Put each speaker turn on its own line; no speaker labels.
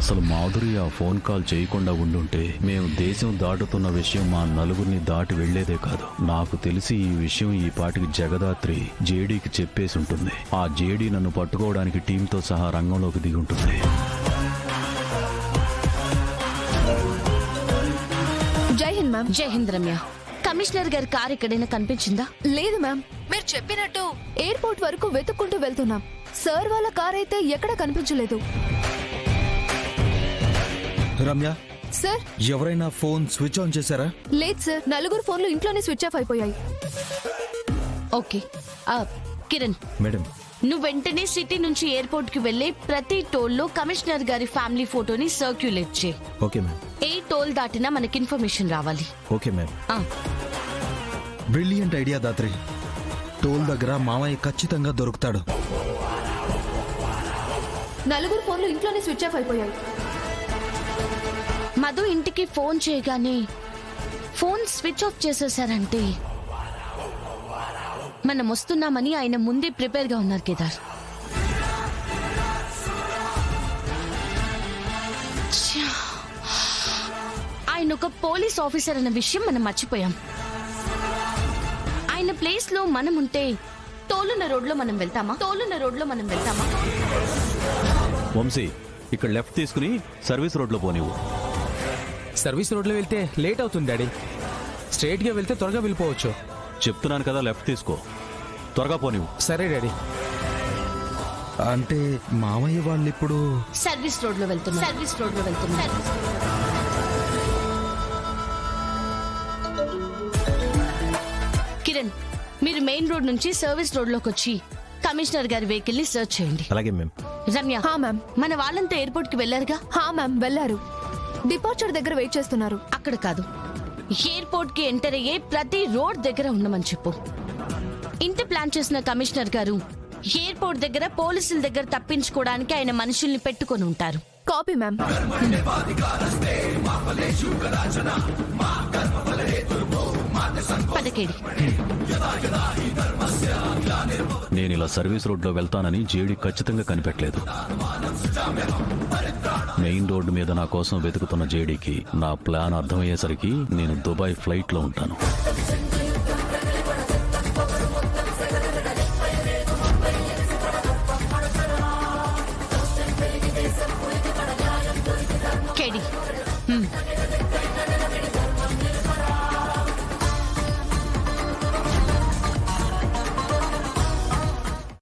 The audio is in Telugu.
అసలు మాధురి ఆ ఫోన్ కాల్ చేయకుండా ఉండుంటే మేము దేశం దాటుతున్న విషయం మా నలుగురిని దాటి వెళ్లేదే కాదు. నాకు తెలిసి ఈ విషయం ఈ పాటికి జగదాత్రి జేడీకి చెప్పేసి ఉంటుంది. ఆ జేడీ నన్ను పట్టుకోవడానికి టీంతో సహా రంగంలోకి దిగి ఉంటుంది.
జై హింద్ మ్యామ్.
జై హింద్ రమ్య. కమిషనర్ గారి కార్ ఎక్కడైనా కనిపించిందా?
లేదు మ్యామ్, మీరు చెప్పినట్టు ఎయిర్పోర్ట్ వరకు వెతుక్కుంటూ వెళ్తున్నాం. సార్ వాళ్ళ కార్ అయితే ఎక్కడా కనిపించలేదు.
రమ్య
సార్,
ఎవరైనా ఫోన్ స్విచ్ ఆన్ చేశారా?
లేదు సార్, నలుగురు ఫోన్లు ఇంట్లోనే స్విచ్ ఆఫ్ అయిపోయాయి.
ఓకే. కిరణ్,
మేడం,
నువ్వు వెంటనే సిటీ నుంచి ఎయిర్పోర్ట్ కి వెళ్లి ప్రతి టోల్ లో కమిషనర్ గారి ఫ్యామిలీ ఫోటోని సర్క్యులేట్ చేయి.
Okay ma'am.
ఏ టోల్ దాటినా మనకి ఇన్ఫర్మేషన్ రావాలి.
Okay ma'am.
ఆ,
బ్రిలియంట్ ఐడియా దాత్రి. టోల్ దగ్గర మామయ్య ఖచ్చితంగా దొరుకుతాడు.
నలుగురు ఫోన్లు ఇంట్లోనే స్విచ్ ఆఫ్ అయిపోయాయి.
మధు ఇంటికి ఫోన్ చేయగానే ఫోన్ స్విచ్ ఆఫ్ చేసేసారంటే మనం వస్తున్నామని ఆయన ముందే ప్రిపేర్ గా ఉన్నారు కేదార్. ఛా! ఆయన ఒక పోలీస్ ఆఫీసర్ అన్న విషయం మనం మర్చిపోయాం. ఆయన ప్లేస్ లో మనం ఉంటే తోలున్న రోడ్లో మనం వెళ్తామా?
వంశీ, ఇక్కడ లెఫ్ట్ తీసుకుని సర్వీస్ రోడ్లో పోనివ్వు.
సర్వీస్ రోడ్లో వెళ్తే లేట్ అవుతుంది డాడీ. స్ట్రైట్ గా వెళ్తే త్వరగా వెళ్ళిపోవచ్చు.
చెప్తున్నాను కదా, లెఫ్ట్ తీసుకో, త్వరగా పోనివ్వు.
సరే డాడీ.
అంటే మామయ్య వాళ్ళు ఇప్పుడు
సర్వీస్ రోడ్లో వెళ్తున్నా. కిరణ్, మీరు మెయిన్ రోడ్ నుంచి సర్వీస్ రోడ్ లోకి వచ్చి కమిషనర్ గారి వెహికల్ ని సర్చ్ చేయండి.
అలాగే మ్యామ్.
రమ్య,
హా మ్యామ్.
మన వాళ్ళంతా ఎయిర్పోర్ట్ కి వెళ్లారుగా?
హా మ్యామ్, వెళ్లారు. డిపార్చర్ దగ్గర వెయిట్ చేస్తున్నారు.
అక్కడ కాదు, ఎయిర్పోర్ట్ కి ఎంటర్ అయ్యే ప్రతి రోడ్ దగ్గర ఉండమని చెప్పు. ఇంటి ప్లాన్ చేసిన కమిషనర్ గారు ఎయిర్పోర్ట్ దగ్గర పోలీసుల దగ్గర తప్పించుకోవడానికి ఆయన మనుషుల్ని పెట్టుకొని ఉంటారు.
Copy ma'am.
పదకేడి.
నేను ఇలా సర్వీస్ రోడ్లో వెళ్తానని జేడీ ఖచ్చితంగా కనిపెట్టలేదు. మెయిన్ రోడ్డు మీద నా కోసం వెతుకుతున్న జేడీకి నా ప్లాన్ అర్థమయ్యేసరికి నేను దుబాయ్ ఫ్లైట్లో ఉంటాను.